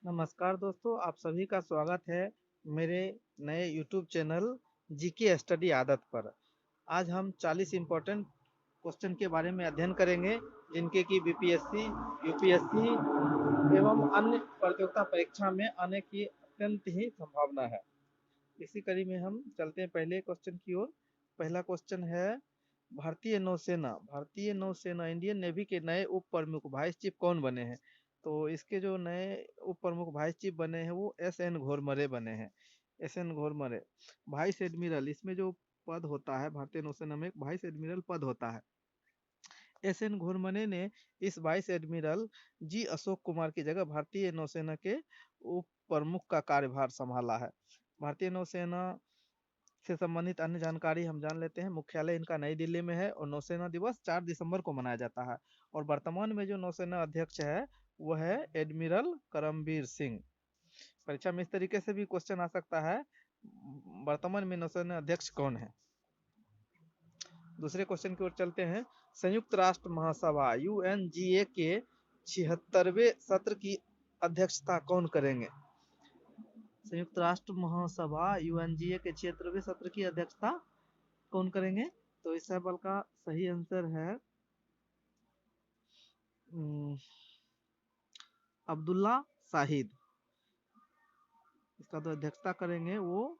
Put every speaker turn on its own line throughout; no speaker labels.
नमस्कार दोस्तों, आप सभी का स्वागत है मेरे नए यूट्यूब चैनल जीके स्टडी आदत पर। आज हम 40 इम्पोर्टेंट क्वेश्चन के बारे में अध्ययन करेंगे, जिनके कि बीपीएससी, यूपीएससी एवं अन्य प्रतियोगिता परीक्षा में आने की अत्यंत ही संभावना है। इसी कड़ी में हम चलते हैं पहले क्वेश्चन की ओर। पहला क्वेश्चन है, भारतीय नौसेना इंडियन नेवी के नए उप प्रमुख वाइस चीफ कौन बने हैं? तो इसके जो नए उप प्रमुख वाइस चीफ बने हैं वो एस.एन. घोरमरे बने हैं। एस.एन. घोरमरे वाइस एडमिरल, इसमें जो पद होता है भारतीय नौसेना में, एक वाइस एडमिरल पद होता है। एस.एन. घोरमरे ने इस vice admiral G Ashok Kumar की जगह भारतीय नौसेना के उप प्रमुख का कार्यभार संभाला है। भारतीय नौसेना से संबंधित अन्य जानकारी हम जान लेते हैं। मुख्यालय इनका नई दिल्ली में है और नौसेना दिवस 4 दिसंबर को मनाया जाता है। और वर्तमान में जो नौसेना अध्यक्ष है वो है एडमिरल करमबीर सिंह। परीक्षा में इस तरीके से भी क्वेश्चन आ सकता है, वर्तमान में नौसेना अध्यक्ष कौन है? दूसरे क्वेश्चन की ओर चलते हैं। संयुक्त राष्ट्र महासभा यूएनजीए के 76वें सत्र की अध्यक्षता कौन करेंगे? संयुक्त राष्ट्र महासभा यूएनजीए के 76वें सत्र की अध्यक्षता कौन करेंगे? तो इस सवाल का सही आंसर है अब्दुल्ला शाहिद। इसका जो अध्यक्षता करेंगे वो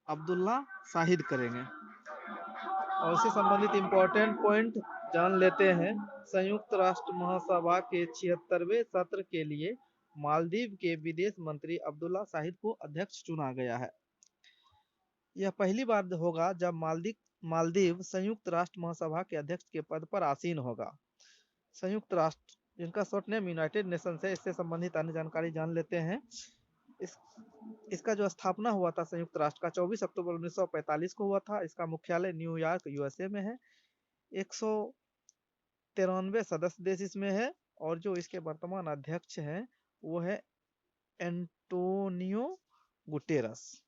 अब्दुल्ला शाहिद करेंगे। और इससे संबंधित इंपॉर्टेंट पॉइंट जान लेते हैं। संयुक्त राष्ट्र महासभा के 76वें सत्र के लिए मालदीव के विदेश मंत्री अब्दुल्ला शाहिद को अध्यक्ष चुना गया है। यह पहली बार होगा जब मालदीव संयुक्त राष्ट्र महासभा के अध्यक्ष के पद पर आसीन होगा। संयुक्त राष्ट्र, जिनका शॉर्ट नेम यूनाइटेड नेशंस है, इससे संबंधित अन्य जानकारी जान लेते हैं। इसका जो स्थापना हुआ था संयुक्त राष्ट्र का 24 अक्टूबर 1945 को हुआ था। इसका मुख्यालय न्यूयॉर्क यूएसए में है। 193 सदस्य देश इसमें है और जो इसके वर्तमान अध्यक्ष हैं वो है एंटोनियो गुटेरस।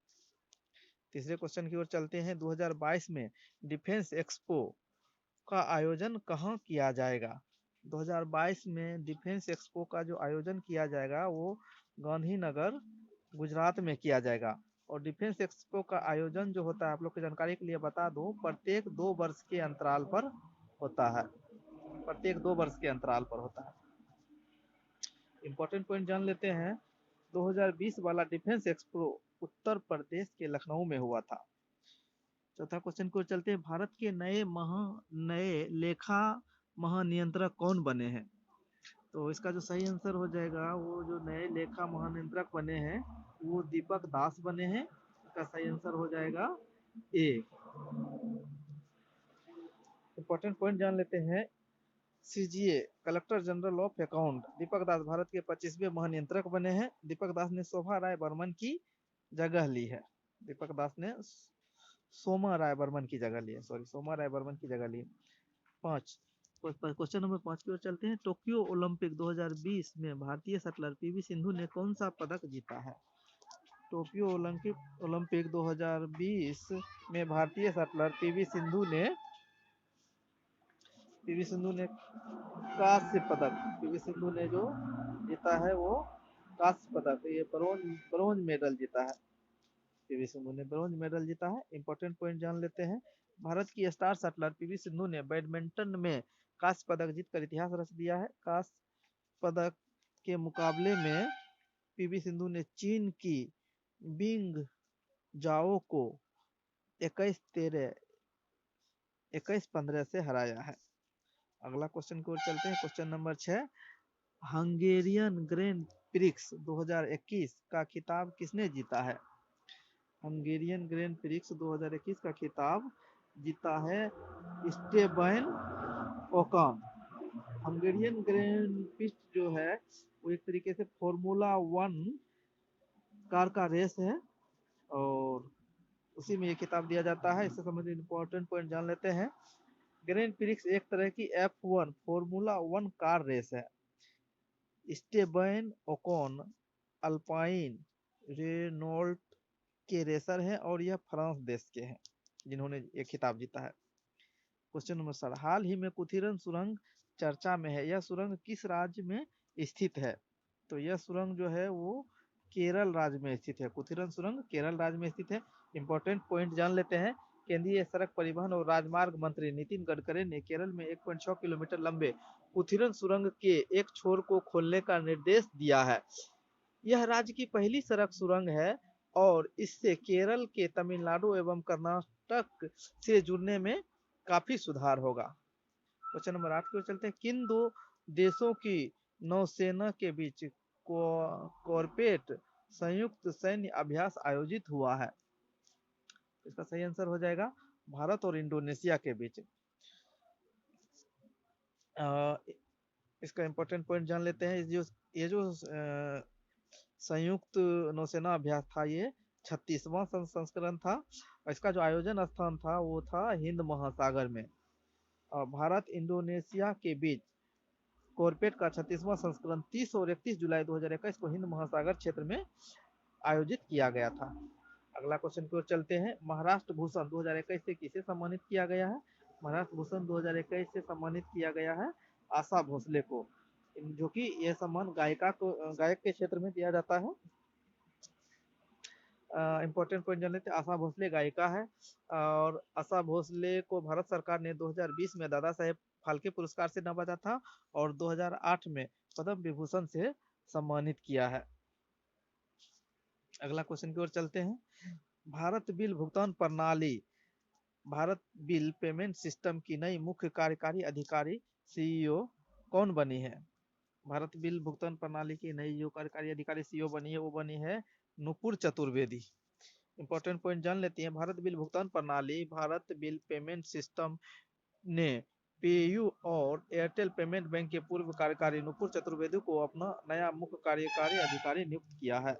तीसरे क्वेश्चन की ओर चलते हैं। 2022 में डिफेंस एक्सपो का आयोजन कहाँ किया जाएगा? 2022 में डिफेंस एक्सपो का जो आयोजन किया जाएगा वो गांधीनगर, गुजरात में किया जाएगा। और डिफेंस एक्सपो का आयोजन जो होता है, आप लोग की जानकारी के लिए बता दूं, प्रत्येक 2 वर्ष के अंतराल पर होता है। प्रत्येक 2 वर्ष के अंतराल पर होता है। इंपॉर्टेंट पॉइंट जान लेते हैं। 2020 वाला डिफेंस एक्सपो उत्तर प्रदेश के लखनऊ में हुआ था। चौथा क्वेश्चन को चलते हैं। भारत के नए लेखा महानियंत्रक कौन बने हैं? तो इसका जो सही आंसर हो जाएगा, वो जो नए लेखा महानियंत्रक बने हैं वो दीपक दास बने हैं। इसका सही आंसर हो जाएगा ए। इंपॉर्टेंट पॉइंट जान लेते हैं। CGA collector general of account Deepak Das Bharat के 25वें महानियंत्रक बने हैं। दीपक दास ने शोभा राय बर्मन की जगह ली है। दीपक दास ने सोमा राय बर्मन की जगह ली है, सॉरी, सोमा राय बर्मन की जगह ली है। 5, क्वेश्चन नंबर 5 की ओर चलते हैं। टोक्यो ओलंपिक 2020 में भारतीय शटलर पीवी सिंधु ने कौन सा पदक जीता है? टोक्यो ओलंपिक 2020 में भारतीय शटलर पीवी सिंधु ने कांस्य पदक, पीवी सिंधु ने जो जीता है वो कांस्य पदक, ये ब्रोंज मेडल जीता है। पीवी सिंधु ने ब्रोंज मेडल जीता है। इंपॉर्टेंट पॉइंट जान लेते हैं। भारत की स्टार शटलर पीवी सिंधु ने बैडमिंटन में कांस्य पदक जीतकर इतिहास रच दिया है। कांस्य पदक के मुकाबले में पीवी सिंधु ने चीन की बिंग जाओ को 21-15 से हराया है। अगला क्वेश्चन की ओर चलते हैं। Question number 6, Hungarian grand prix 2021 का खिताब किसने जीता है? हंगेरियन ग्रैंड प्रिक्स 2021 का खिताब जीता है स्टेबन ओकॉन। हंगेरियन ग्रैंड प्रिक्स जो है वो एक तरीके से फॉर्मूला 1 कार का रेस है और उसी में ये खिताब दिया जाता है। इससे संबंधित इंपॉर्टेंट पॉइंट जान लेते हैं। ग्रैंड प्रिक्स एक तरह की F1 फॉर्मूला 1 कार रेस है। स्टेबन ओकॉन अल्पाइन रेनॉल्ट के रेसर हैं और यह फ्रांस देश के हैं जिन्होंने ये खिताब जीता है। क्वेश्चन नंबर 7, हाल ही में कुथिरन सुरंग चर्चा में है। यह सुरंग किस राज्य में स्थित है? तो यह सुरंग जो है वो केरल राज्य में स्थित है। कुथिरन सुरंग केरल राज्य में स्थित है। इंपॉर्टेंट पॉइंट जान लेते हैं। केंद्रीय सड़क परिवहन और राजमार्ग मंत्री नितिन गडकरी ने केरल में 1.6 किलोमीटर लंबे कुथिरन सुरंग के एक छोर को खोलने का निर्देश दिया है। यह राज्य की पहली सड़क सुरंग है और इससे केरल के तमिलनाडु एवं कर्नाटक से जुड़ने में काफी सुधार होगा। क्वेश्चन नंबर 8 की ओर चलते हैं। किन दो देशों की नौसेना के बीच कॉर्पेट संयुक्त सैन्य अभ्यास आयोजित हुआ है? इसका सही आंसर हो जाएगा भारत और इंडोनेशिया के बीच। इसका इंपॉर्टेंट पॉइंट जान लेते हैं। ये जो संयुक्त नौसेना अभ्यास था, ये 36वां संस्करण था। इसका जो आयोजन स्थान था वो था हिंद महासागर में। भारत इंडोनेशिया के बीच कॉर्पेट का 36वां संस्करण 30 और 31 जुलाई 2021 को हिंद महासागर क्षेत्र में आयोजित किया गया था। अगला क्वेश्चन की ओर चलते हैं। महाराष्ट्र भूषण 2021 से किसे सम्मानित किया गया है? महाराष्ट्र भूषण 2021 से सम्मानित किया गया है आशा भोसले को, जो कि यह सम्मान गायक के क्षेत्र में दिया जाता है। इंपॉर्टेंट पॉइंट जान लेते हैं। आशा भोसले गायिका है और आशा भोसले को भारत सरकार ने 2020 में दादा साहेब फाल्के पुरस्कार से नवाजा था और 2008 में पद्म विभूषण से सम्मानित किया है। अगला क्वेश्चन की ओर चलते हैं। भारत बिल भुगतान प्रणाली भारत बिल पेमेंट सिस्टम की नई मुख्य कार्यकारी अधिकारी सीईओ कौन बनी है? भारत बिल भुगतान प्रणाली की नई जो कार्यकारी अधिकारी सीईओ बनी है वो बनी है नुपुर चतुर्वेदी। इंपॉर्टेंट पॉइंट जान लेते हैं। भारत बिल भुगतान प्रणाली भारत बिल पेमेंट सिस्टम ने पेयू और एयरटेल पेमेंट बैंक के पूर्व कार्यकारी नुपुर चतुर्वेदी को अपना नया मुख्य कार्यकारी अधिकारी नियुक्त किया है।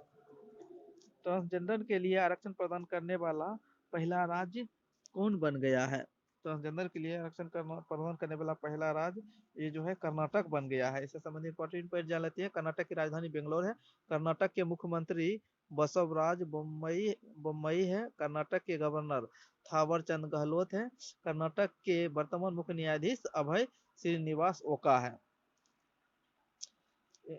ट्रांसजेंडर के लिए आरक्षण प्रदान करने वाला पहला राज्य कौन बन गया है? ट्रांसजेंडर के लिए आरक्षण प्रदान करने वाला पहला राज्य ये जो है कर्नाटक बन गया है। इससे संबंधित इंपॉर्टेंट पॉइंट जान लेते हैं। कर्नाटक की राजधानी बेंगलोर है। कर्नाटक के मुख्यमंत्री बसवराज बोम्मई है। कर्नाटक के गवर्नर थावर चंद गहलोत है। कर्नाटक के वर्तमान मुख्य न्यायाधीश अभय श्रीनिवास ओका है।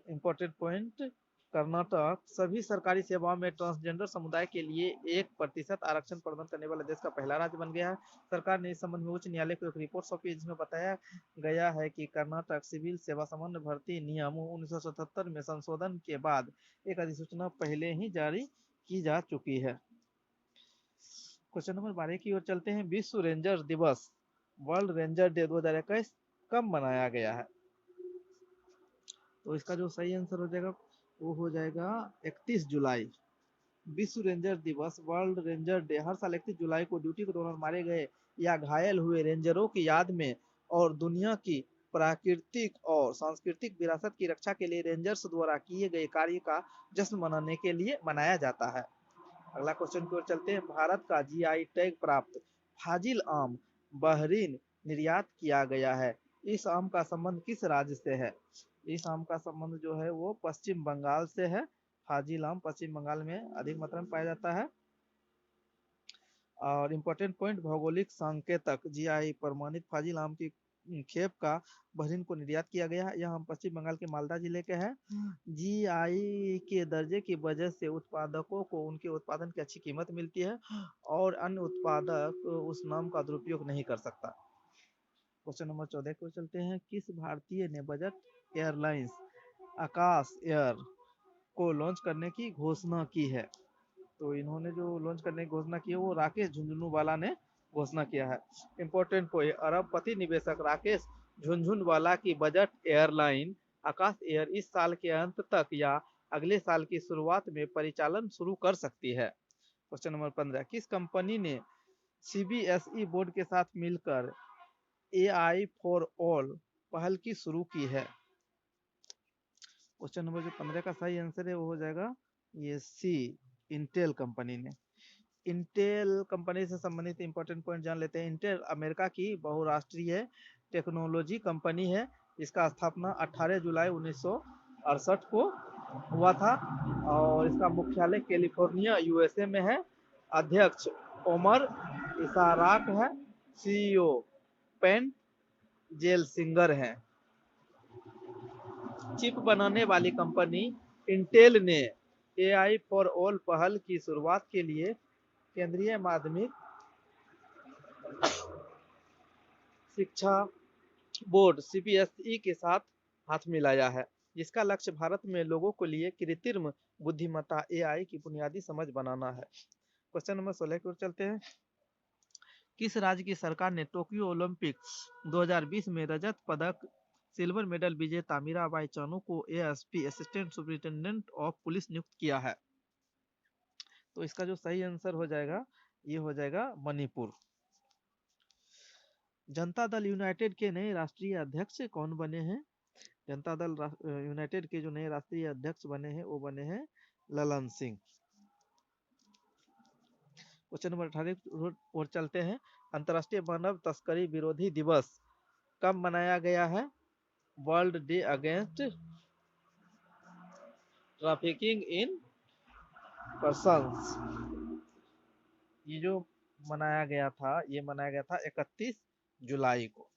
इंपॉर्टेंट पॉइंट, कर्नाटक सभी सरकारी सेवाओं में ट्रांसजेंडर समुदाय के लिए 1% आरक्षण प्रदान करने वाला देश का पहला राज्य बन गया है। सरकार ने इस संबंध में उच्च न्यायालय को एक रिपोर्ट सौंपी है जिसमें बताया गया है कि कर्नाटक सिविल सेवा सामान्य भर्ती नियम 1977 में संशोधन के बाद एक अधिसूचना पहले ही जारी की जा चुकी है। क्वेश्चन नंबर 12 की ओर चलते हैं। विश्व रेंजर दिवस वर्ल्ड रेंजर डे 2021 कब मनाया गया है? तो इसका जो सही आंसर हो जाएगा वो हो जाएगा 31 जुलाई। विश्व रेंजर दिवस वर्ल्ड रेंजर डे हर साल 31 जुलाई को ड्यूटी के दौरान मारे गए या घायल हुए रेंजरों की याद में और दुनिया की प्राकृतिक और सांस्कृतिक विरासत की रक्षा के लिए रेंजर्स द्वारा किए गए कार्य का जश्न मनाने के लिए मनाया जाता है। अगला क्वेश्चन की ओर चलते हैं। भारत का जीआई टैग प्राप्त फाजिल आम बहरीन निर्यात किया गया है। इस आम का संबंध किस राज्य से है? इस आम का संबंध जो है वो पश्चिम बंगाल से है। फाजिल आम पश्चिम बंगाल में अधिक मात्रा में पाया जाता है। और इंपॉर्टेंट पॉइंट, भौगोलिक संकेतक जीआई प्रमाणित फाजिल आम की खेप का बहरीन को निर्यात किया गया है। यह आम पश्चिम बंगाल के मालदा जिले के हैं। जीआई के दर्जे की वजह से उत्पादकों को उनके उत्पादन की अच्छी कीमत मिलती है और अन्य उत्पादक उस नाम का दुरुपयोग नहीं कर सकता। क्वेश्चन नंबर 14 को चलते हैं। किस भारतीय ने बजट एयरलाइंस आकाश एयर को लॉन्च करने की घोषणा की है? तो इन्होंने जो लॉन्च करने की घोषणा की है वो राकेश झुंझुनवाला ने घोषणा किया है। इंपॉर्टेंट पॉइंट, अरबपति निवेशक राकेश झुंझुनवाला की बजट एयरलाइन आकाश एयर इस साल के अंत तक या अगले साल की शुरुआत में परिचालन शुरू कर सकती है। क्वेश्चन नंबर 15, किस कंपनी ने सीबीएसई बोर्ड के साथ मिलकर AI फॉर ऑल पहल की शुरू की है? क्वेश्चन नंबर जो 15 का सही आंसर है वो हो जाएगा ये सी, इंटेल कंपनी ने। इंटेल कंपनी से संबंधित इंपॉर्टेंट पॉइंट जान लेते हैं। इंटेल अमेरिका की बहुराष्ट्रीय टेक्नोलॉजी कंपनी है। इसका स्थापना 18 जुलाई 1968 को हुआ था और इसका मुख्यालय कैलिफोर्निया यूएसए में है। अध्यक्ष ओमर इसाराक है। सीईओ पेन जेल सिंगर है। चिप बनाने वाली कंपनी इंटेल ने एआई फॉर ऑल पहल की शुरुआत के लिए केंद्रीय माध्यमिक शिक्षा बोर्ड सीबीएसई के साथ हाथ मिलाया है, जिसका लक्ष्य भारत में लोगों के लिए कृत्रिम बुद्धिमत्ता एआई की बुनियादी समझ बनाना है। क्वेश्चन नंबर 16 की ओर चलते हैं। किस राज्य की सरकार ने टोक्यो ओलंपिक्स 2020 में रजत पदक सिल्वर मेडल विजेता मीराबाई चानू को ASP assistant superintendent of police नियुक्त किया है? तो इसका जो सही आंसर हो जाएगा, ये हो जाएगा मणिपुर। जनता दल यूनाइटेड के नए राष्ट्रीय अध्यक्ष कौन बने हैं? जनता दल यूनाइटेड के जो नए राष्ट्रीय अध्यक्ष बने हैं वो बने हैं ललन सिंह। क्वेश्चन नंबर 18 और चलते हैं। अंतर्राष्ट्रीय मानव तस्करी विरोधी दिवस कब मनाया गया है? World day against trafficking in persons. ये जो मनाया गया था, ये मनाया गया था 31 जुलाई को।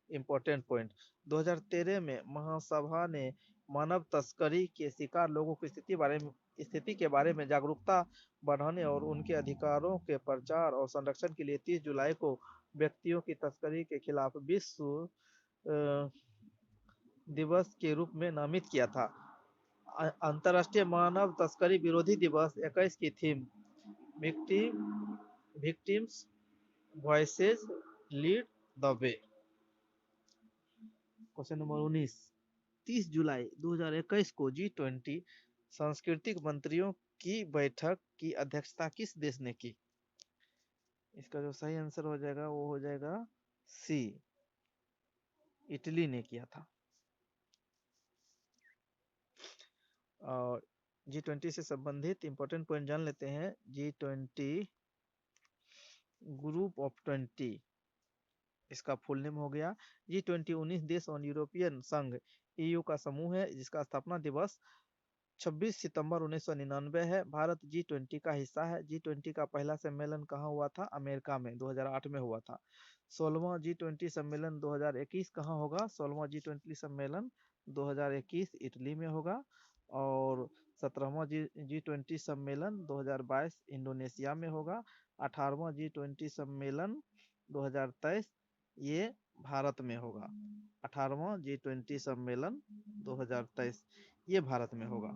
इंपॉर्टेंट पॉइंट, 2013 में महासभा ने मानव तस्करी के शिकार लोगों की स्थिति के बारे में जागरूकता बढ़ाने और उनके अधिकारों के प्रचार और संरक्षण के लिए 30 जुलाई को व्यक्तियों की तस्करी के खिलाफ विश्व दिवस के रूप में नामित किया था। अंतर्राष्ट्रीय मानव तस्करी विरोधी दिवस 21 की theme victims voices lead the way. Question number 19, 30 जुलाई 2021 को G20 सांस्कृतिक मंत्रियों की बैठक की अध्यक्षता किस देश ने की? इसका जो सही आंसर हो जाएगा वो हो जाएगा सी, इटली ने किया था। और G20 से संबंधित इंपॉर्टेंट पॉइंट जान लेते हैं। G20 ग्रुप ऑफ 20, इसका फुल नेम हो गया। G20 19 देश और यूरोपियन संघ EU का समूह है, जिसका स्थापना दिवस 26 सितंबर 1999 है। भारत G20 का हिस्सा है। G20 का पहला सम्मेलन कहाँ हुआ था? अमेरिका में 2008 में हुआ था। 16वां G20 सम्मेलन 2021 कहाँ होगा? 16वां G20 सम्मेलन 2021 इटली में होगा। और 17वां G20 सम्मेलन 2022 इंडोनेशिया में होगा। 18वां G20 सम्मेलन 2023 ये भारत में होगा। 18वां G20 सम्मेलन 2023 ये भारत में होगा।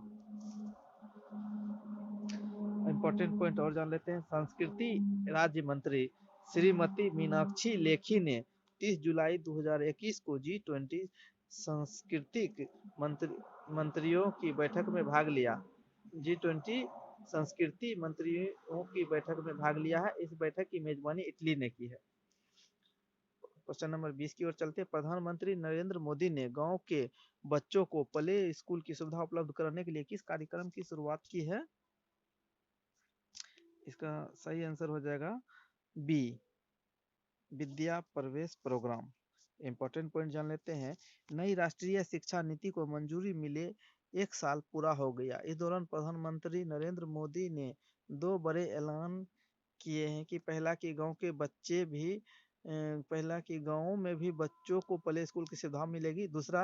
इंपॉर्टेंट पॉइंट और जान लेते हैं। संस्कृति राज्य मंत्री श्रीमती मीनाक्षी लेखी ने 30 जुलाई 2021 को G20 सांस्कृतिक मंत्रियों की बैठक में भाग लिया। G20 संस्कृति मंत्रियों की बैठक में भाग लिया है। इस बैठक की मेजबानी इटली ने की है। क्वेश्चन नंबर 20 की ओर चलते हैं। प्रधानमंत्री नरेंद्र मोदी ने गांव के बच्चों को प्ले स्कूल की सुविधा उपलब्ध कराने के लिए किस कार्यक्रम की शुरुआत की है? इसका सही आंसर हो जाएगा बी, विद्या प्रवेश प्रोग्राम। इंपॉर्टेंट पॉइंट जान लेते हैं। नई राष्ट्रीय शिक्षा नीति को मंजूरी मिले 1 साल पूरा हो गया। इस दौरान प्रधानमंत्री नरेंद्र मोदी ने 2 बड़े ऐलान किए हैं कि पहला कि गांवों में भी बच्चों को प्ले स्कूल की सुविधा मिलेगी। दूसरा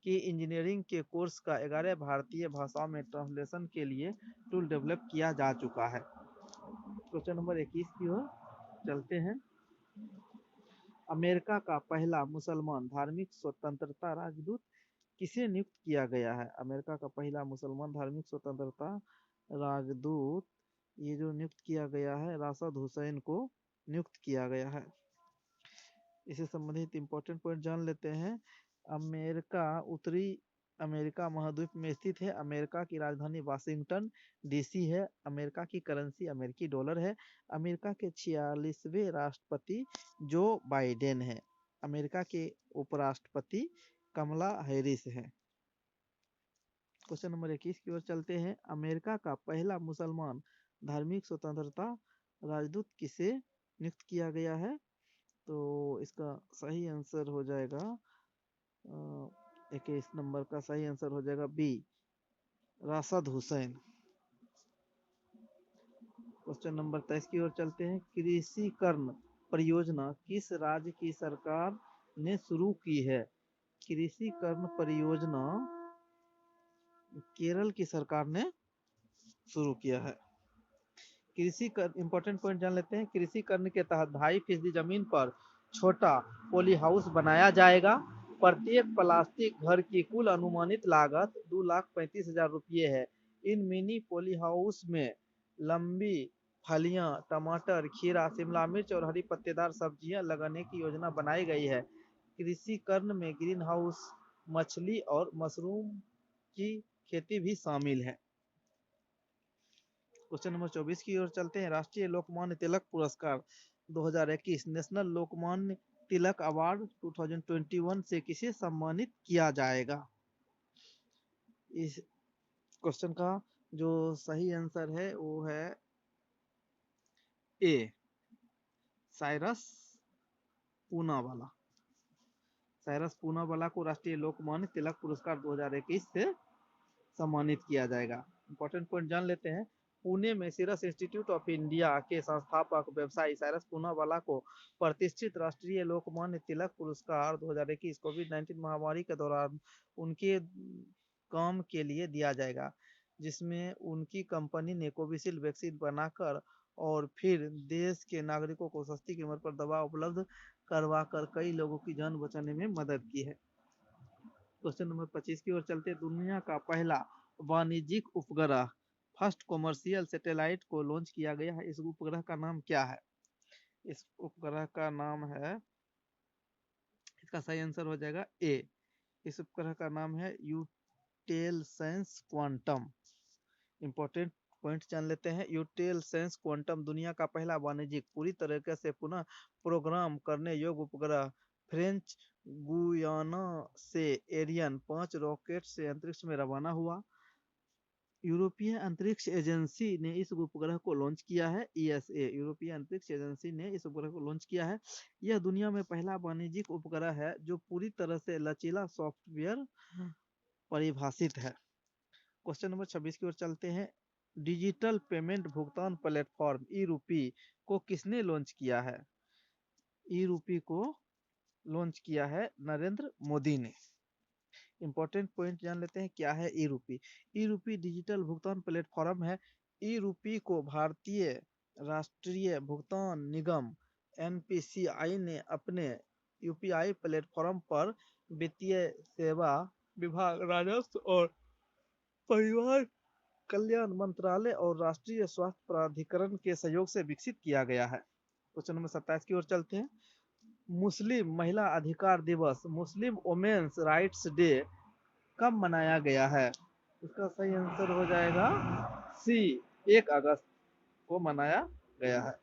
कि इंजीनियरिंग के कोर्स का 11 भारतीय भाषाओं में ट्रांसलेशन के लिए टूल डेवलप किया जा चुका है। क्वेश्चन नंबर 21 की ओर चलते हैं। अमेरिका का पहला मुसलमान धार्मिक स्वतंत्रता राजदूत किसे नियुक्त किया गया है? अमेरिका का पहला मुसलमान धार्मिक स्वतंत्रता राजदूत ये जो नियुक्त किया गया है, राशिद हुसैन को नियुक्त किया गया है। इससे संबंधित इंपॉर्टेंट पॉइंट जान लेते हैं। अमेरिका उत्तरी अमेरिका महाद्वीप में स्थित है। अमेरिका की राजधानी वाशिंगटन डीसी है। अमेरिका की करेंसी अमेरिकी डॉलर है। अमेरिका के 46वें राष्ट्रपति जो बाइडेन है। अमेरिका के उपराष्ट्रपति कमला हैरिस है। क्वेश्चन नंबर 21 की ओर चलते हैं। अमेरिका का पहला मुसलमान धार्मिक स्वतंत्रता राजदूत किसे नियुक्त किया गया है? तो इसका सही आंसर हो जाएगा 21 नंबर का सही आंसर हो जाएगा B, Rashid Hussain. Question number 23 की ओर चलते हैं। कृषि कर्ण परियोजना किस राज्य की सरकार ने शुरू की है? कृषि कर्ण परियोजना केरल की सरकार ने शुरू किया है। कृषि कर इंपॉर्टेंट पॉइंट जान लेते हैं। कृषि करने के तहत 2.5% जमीन पर छोटा पॉली हाउस बनाया जाएगा। प्रत्येक प्लास्टिक घर की कुल अनुमानित लागत 2,35,000 रुपये है। इन मिनी पॉली हाउस में लंबी फलियां, टमाटर, खीरा, शिमला मिर्च और हरी पत्तेदार सब्जियां लगाने की योजना बनाई गई है। कृषि कर्ण में ग्रीन हाउस, मछली और मशरूम की खेती भी शामिल है। क्वेश्चन नंबर 24 की ओर चलते हैं। राष्ट्रीय लोकमान्य तिलक पुरस्कार 2021 नेशनल लोकमान्य तिलक अवार्ड 2021 से किसे सम्मानित किया जाएगा? इस क्वेश्चन का जो सही आंसर है वो है ए, साइरस पूनावाला। साइरस पूनावाला को राष्ट्रीय लोकमान्य तिलक पुरस्कार 2021 से सम्मानित किया जाएगा। इंपॉर्टेंट पॉइंट जान लेते हैं। पुणे में सीरस इंस्टीट्यूट ऑफ इंडिया के संस्थापक व्यवसायी साइरस पूनावाला को प्रतिष्ठित राष्ट्रीय लोकमान्य तिलक पुरस्कार 2021 कोविड-19 महामारी के दौरान उनके काम के लिए दिया जाएगा, जिसमें उनकी कंपनी ने कोविशील्ड वैक्सीन बनाकर और फिर देश के नागरिकों को सस्ती कीमत पर दवा उपलब्ध करवाकर कई लोगों की जान बचाने में मदद की है। क्वेश्चन नंबर 25 की ओर चलते। दुनिया का पहला वाणिज्यिक उपग्रह फर्स्ट कॉमर्शियल सैटेलाइट को लॉन्च किया गया है। इस उपग्रह का नाम क्या है? इस उपग्रह का नाम है, इसका सही आंसर हो जाएगा ए। इस उपग्रह का नाम है यूटेलसेंस क्वांटम। इंपॉर्टेंट पॉइंट जान लेते हैं। यूटेलसेंस क्वांटम दुनिया का पहला वाणिज्यिक पूरी तरीके से पुनः प्रोग्राम करने योग्य उपग्रह फ्रेंच गुयाना से एरियन 5 रॉकेट से अंतरिक्ष में रवाना हुआ। यूरोपीय अंतरिक्ष एजेंसी ने इस उपग्रह को लॉन्च किया है। ईएसए यूरोपीय अंतरिक्ष एजेंसी ने इस उपग्रह को लॉन्च किया है। यह दुनिया में पहला वाणिज्यिक उपग्रह है जो पूरी तरह से लचीला सॉफ्टवेयर परिभाषित है। क्वेश्चन नंबर 26 की ओर चलते हैं। डिजिटल पेमेंट भुगतान प्लेटफॉर्म ई रूपी को किसने लॉन्च किया है? ई रूपी को लॉन्च किया है नरेंद्र मोदी ने। इंपॉर्टेंट पॉइंट जान लेते हैं क्या है ई रूपी। ई रूपी डिजिटल भुगतान प्लेटफॉर्म है। ई रूपी को भारतीय राष्ट्रीय भुगतान निगम एनपीसीआई ने अपने यूपीआई प्लेटफॉर्म पर वित्तीय सेवा विभाग, राजस्व और परिवार कल्याण मंत्रालय और राष्ट्रीय स्वास्थ्य प्राधिकरण के सहयोग से विकसित किया गया है। क्वेश्चन नंबर 27 की ओर चलते हैं। मुस्लिम महिला अधिकार दिवस, मुस्लिम वुमेन्स राइट्स डे कब मनाया गया है? इसका सही आंसर हो जाएगा सी, 1 अगस्त को मनाया गया है।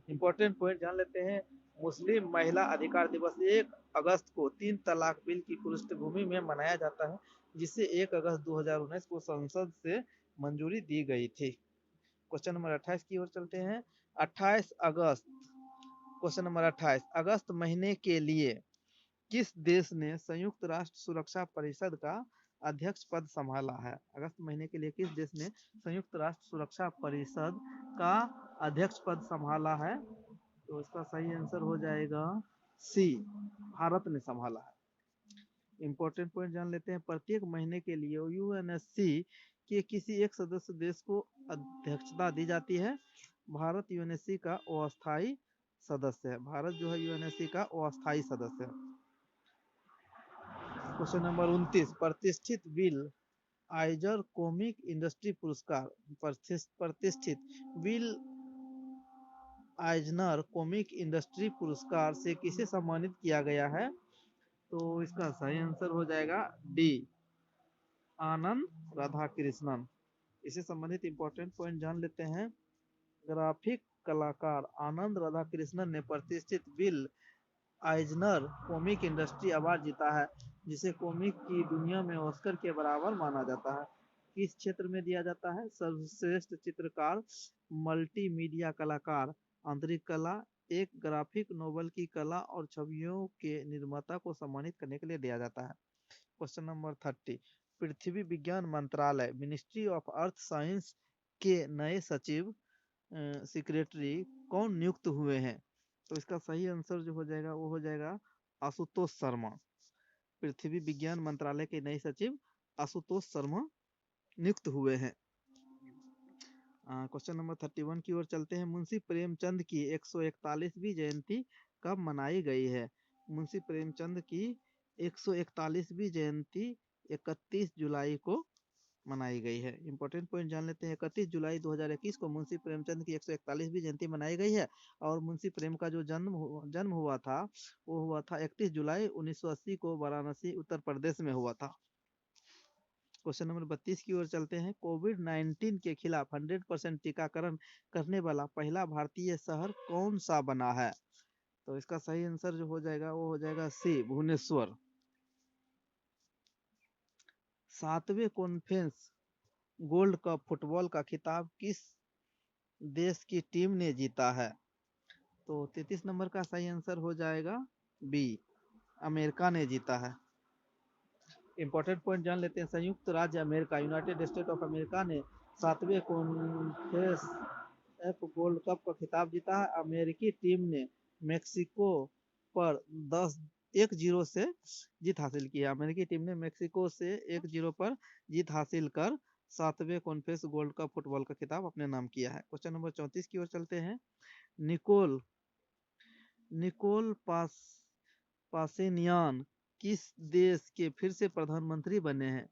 इंपॉर्टेंट पॉइंट जान लेते हैं। मुस्लिम महिला अधिकार दिवस 1 अगस्त को 3 तलाक बिल की पृष्ठभूमि में मनाया जाता है, जिसे 1 अगस्त 2019 को संसद से मंजूरी दी गई थी। क्वेश्चन नंबर 28 की ओर चलते हैं। 28 अगस्त, क्वेश्चन नंबर 28 अगस्त महीने के लिए किस देश ने संयुक्त राष्ट्र सुरक्षा परिषद का अध्यक्ष पद संभाला है? अगस्त महीने के लिए किस देश ने संयुक्त राष्ट्र सुरक्षा परिषद का अध्यक्ष पद संभाला है? तो इसका सही आंसर हो जाएगा सी, भारत ने संभाला है। इंपॉर्टेंट पॉइंट जान लेते हैं। प्रत्येक महीने के लिए यूएनएससी के किसी एक सदस्य देश को अध्यक्षता दी जाती है। भारत यूएनएससी का अस्थायी सदस्य है। भारत जो है यूएनएससी का अस्थायी सदस्य है। क्वेश्चन नंबर 29 प्रतिष्ठित विल आइजर कॉमिक इंडस्ट्री पुरस्कार, प्रतिष्ठित विल आइजनर कॉमिक इंडस्ट्री पुरस्कार से किसे सम्मानित किया गया है? तो इसका सही आंसर हो जाएगा डी, आनंद राधाकृष्णन। इसे संबंधित इंपॉर्टेंट पॉइंट जान लेते हैं। ग्राफिक कलाकार आनंद राधाकृष्णन ने प्रतिष्ठित विल आइजनर कॉमिक इंडस्ट्री अवार्ड जीता है, जिसे कॉमिक की दुनिया में ऑस्कर के बराबर माना जाता है। किस क्षेत्र में दिया जाता है? सर्वश्रेष्ठ चित्रकार, मल्टीमीडिया कलाकार, आंतरिक कला, एक ग्राफिक नोवेल की कला और छवियों के निर्माता को सम्मानित करने के लिए दिया जाता है। क्वेश्चन नंबर 30 पृथ्वी विज्ञान मंत्रालय मिनिस्ट्री ऑफ अर्थ साइंस के नए सचिव सेक्रेटरी कौन नियुक्त हुए हैं? तो इसका सही आंसर जो हो जाएगा वो हो जाएगा आशुतोष शर्मा। पृथ्वी विज्ञान मंत्रालय के नए सचिव आशुतोष शर्मा नियुक्त हुए हैं। क्वेश्चन नंबर 31 की ओर चलते हैं। मुंशी प्रेमचंद की 141वीं जयंती कब मनाई गई है? मुंशी प्रेमचंद की 141वीं जयंती 31 जुलाई को मनाई गई है। इंपॉर्टेंट पॉइंट जान लेते हैं। 31 जुलाई 2021 को मुंशी प्रेमचंद की 141वीं जयंती मनाई गई है और मुंशी प्रेम का जो जन्म हुआ था वो हुआ था 31 जुलाई 1980 को वाराणसी उत्तर प्रदेश में हुआ था। क्वेश्चन नंबर 32 की ओर चलते हैं। कोविड-19 के खिलाफ 100% टीकाकरण करने वाला पहला भारतीय शहर कौन सा बना है? तो इसका सही आंसर जो हो जाएगा वो हो जाएगा सी, भुवनेश्वर। 7वें कॉन्फ्रेंस गोल्ड कप फुटबॉल का खिताब किस देश की टीम ने जीता है? तो 33 नंबर का सही आंसर हो जाएगा बी, अमेरिका ने जीता है। इंपॉर्टेंट पॉइंट जान लेते हैं। संयुक्त राज्य America, United state of America ने 7वें कॉन्फ्रेंस एफ गोल्ड कप का खिताब जीता है। अमेरिकी टीम ने मेक्सिको पर 1-0 से जीत हासिल की है। अमेरिकी टीम ने मेक्सिको से 1-0 पर जीत हासिल कर 7वें कॉन्फ्रेंस गोल्ड कप फुटबॉल का खिताब अपने नाम किया है। क्वेश्चन नंबर 34 की ओर चलते हैं। निकोल निकोल पासिनियान किस देश के फिर से प्रधानमंत्री बने हैं?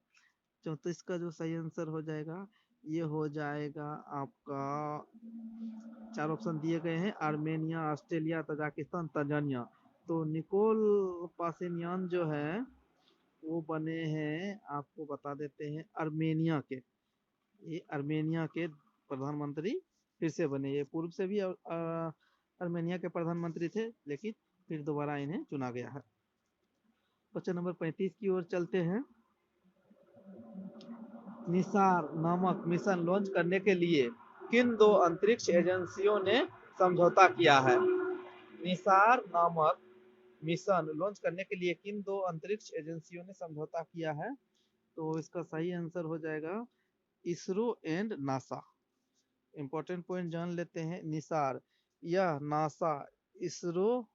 34 का जो सही आंसर हो जाएगा ये हो जाएगा आपका, 4 ऑप्शन दिए गए हैं, आर्मेनिया, ऑस्ट्रेलिया, तजाकिस्तान, तंजानिया। तो निकोल पासिनियान जो है वो बने हैं, आपको बता देते हैं, आर्मेनिया के। ये आर्मेनिया के प्रधानमंत्री फिर से बने। ये पूर्व से भी आर्मेनिया के प्रधानमंत्री थे लेकिन फिर दोबारा इन्हें चुना गया है। क्वेश्चन नंबर 35 की ओर चलते हैं। निसार नामक मिशन लॉन्च करने के लिए किन 2 अंतरिक्ष एजेंसियों ने समझौता किया है? निसार नामक मिशन लॉन्च करने के लिए किन 2 अंतरिक्ष एजेंसियों ने समझौता किया है? तो इसका सही आंसर हो जाएगा ISRO and NASA. Important point जान लेते हैं। निसार यह नासा, इसरो,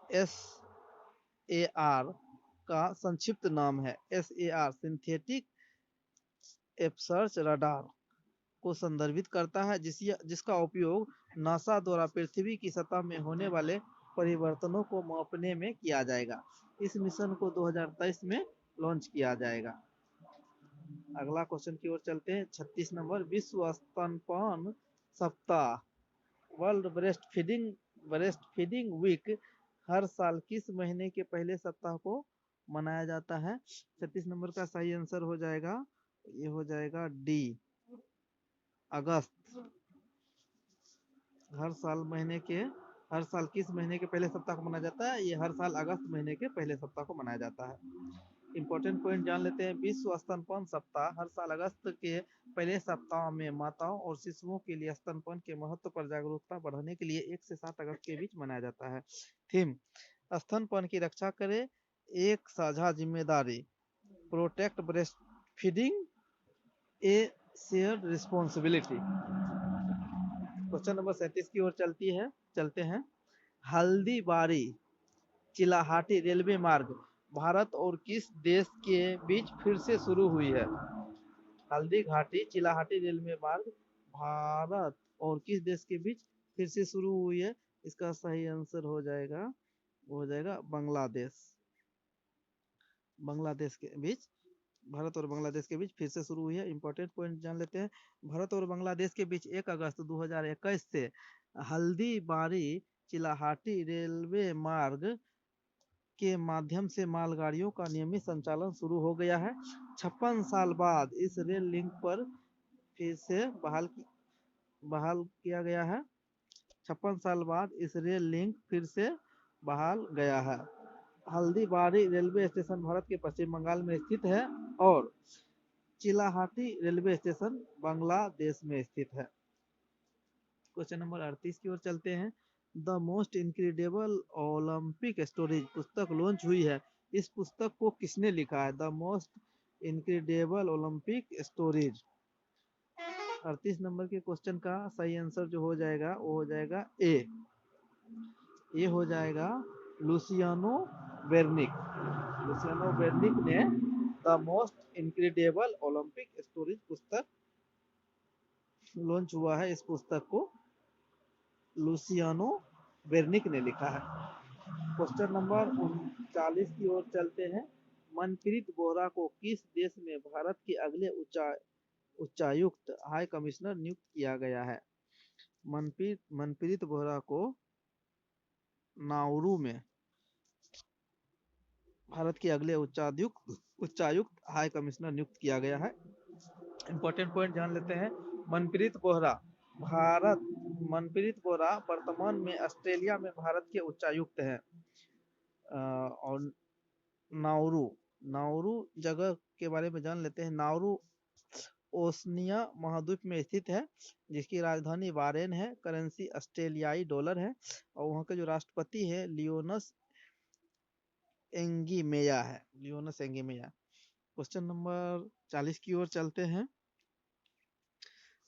SAR का संक्षिप्त नाम है। SAR सिंथेटिक एपर्चर रडार को संदर्भित करता है जिसका उपयोग नासा द्वारा पृथ्वी की सतह में होने वाले परिवर्तनों को मापने में किया जाएगा। इस मिशन को 2023 में लॉन्च किया जाएगा। अगला क्वेश्चन की ओर चलते हैं। 36 नंबर। विश्व स्तनपान सप्ताह, वर्ल्ड ब्रेस्ट फीडिंग वीक हर साल किस महीने के पहले सप्ताह को मनाया जाता है? 36 नंबर का सही आंसर हो जाएगा, ये हो जाएगा डी, अगस्त। हर साल किस महीने के पहले सप्ताह को मनाया जाता है? ये हर साल अगस्त महीने के पहले सप्ताह को मनाया जाता है। इंपॉर्टेंट पॉइंट जान लेते हैं। विश्व स्तनपान सप्ताह हर साल अगस्त के पहले सप्ताह में माताओं और शिशुओं के लिए स्तनपान के महत्व पर जागरूकता बढ़ाने के लिए 1 से 7 अगस्त के बीच मनाया जाता है। थीम, स्तनपान की रक्षा करें, एक साझा जिम्मेदारी, प्रोटेक्ट ब्रेस्ट फीडिंग, ए शेयर्ड रिस्पॉन्सिबिलिटी। क्वेश्चन नंबर 37 की ओर चलते हैं। हल्दीबारी चिलाहाटी रेलवे मार्ग भारत और किस देश के बीच फिर से शुरू हुई है? हल्दी घाटी चिलाहाटी रेलवे मार्ग भारत और किस देश के बीच फिर से शुरू हुई है? इसका सही आंसर हो जाएगा, वो हो जाएगा बांग्लादेश। बांग्लादेश के बीच, भारत और बांग्लादेश के बीच फिर से शुरू हुई है। इंपॉर्टेंट पॉइंट जान लेते हैं। भारत और बांग्लादेश के बीच 1 अगस्त 2021 से हल्दीबारी चिलाहाटी रेलवे मार्ग के माध्यम से मालगाड़ियों का नियमित संचालन शुरू हो गया है। 56 साल बाद इस रेल लिंक पर फिर से बहाल किया गया है। 56 साल बाद इस रेल लिंक फिर से बहाल गया है। हल्दीबारी रेलवे स्टेशन भारत के पश्चिम बंगाल में स्थित है और चिलाहाटी रेलवे स्टेशन बांग्लादेश में स्थित है। क्वेश्चन नंबर 38 की ओर चलते हैं। The most incredible Olympic stories पुस्तक लॉन्च हुई है। इस पुस्तक को किसने लिखा है? The most incredible Olympic stories. 38 number के क्वेश्चन का सही आंसर जो हो जाएगा वो हो जाएगा ए, ये हो जाएगा लुसियानो बेर्निक। लुसियानो बेर्निक ने the most incredible Olympic stories पुस्तक लॉन्च हुआ है। इस पुस्तक को लुसियानो बेर्निक ने लिखा है। क्वेश्चन नंबर 39 की ओर चलते हैं। मनप्रीत बोहरा को किस देश में भारत के अगले उच्चायुक्त हाई कमिश्नर नियुक्त किया गया है? मनप्रीत बोहरा को नाउरू में भारत के अगले उच्चायुक्त हाई कमिश्नर नियुक्त किया गया है। इंपॉर्टेंट पॉइंट जान लेते हैं। मनप्रीत बोहरा वर्तमान में ऑस्ट्रेलिया में भारत के उच्चायुक्त हैं। और नाउरू जगह के बारे में जान लेते हैं। नाउरू ओशनिया महाद्वीप में स्थित है, जिसकी राजधानी वारेन है। करेंसी ऑस्ट्रेलियाई डॉलर है और वहाँ के जो राष्ट्रपति है लियोनस एंगीमेया है। क्वेश्चन नंबर 40 की ओर चलते हैं।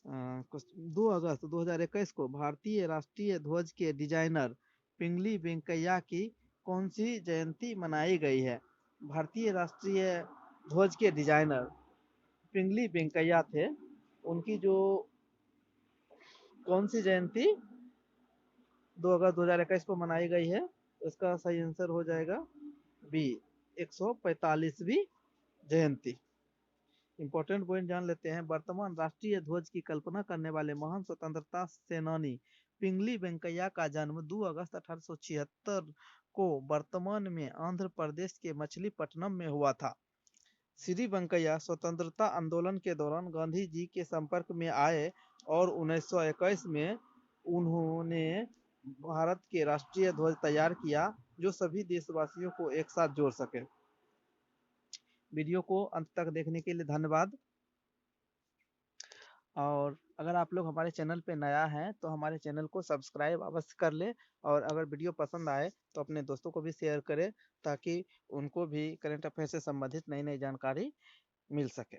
2 अगस्त 2021 को भारतीय राष्ट्रीय ध्वज के डिजाइनर पिंगली वेंकैया की कौन सी जयंती मनाई गई है? भारतीय राष्ट्रीय ध्वज के डिजाइनर पिंगली वेंकैया थे, उनकी जो कौन सी जयंती 2 अगस्त 2021 को मनाई गई है? इसका सही आंसर हो जाएगा बी, 145वीं जयंती। इंपॉर्टेंट पॉइंट जान लेते हैं। वर्तमान राष्ट्रीय ध्वज की कल्पना करने वाले महान स्वतंत्रता सेनानी पिंगली वेंकैया का जन्म 2 अगस्त 1876 को वर्तमान में आंध्र प्रदेश के मछलीपट्टनम में हुआ था। श्री वेंकैया स्वतंत्रता आंदोलन के दौरान गांधी जी के संपर्क में आए और 1921 में उन्होंने भारत के राष्ट्रीय ध्वज तैयार किया, जो सभी देशवासियों को एक साथ जोड़ सके। वीडियो को अंत तक देखने के लिए धन्यवाद। और अगर आप लोग हमारे चैनल पे नया हैं तो हमारे चैनल को सब्सक्राइब अवश्य कर ले, और अगर वीडियो पसंद आए तो अपने दोस्तों को भी शेयर करें, ताकि उनको भी करंट अफेयर से संबंधित नई नई जानकारी मिल सके।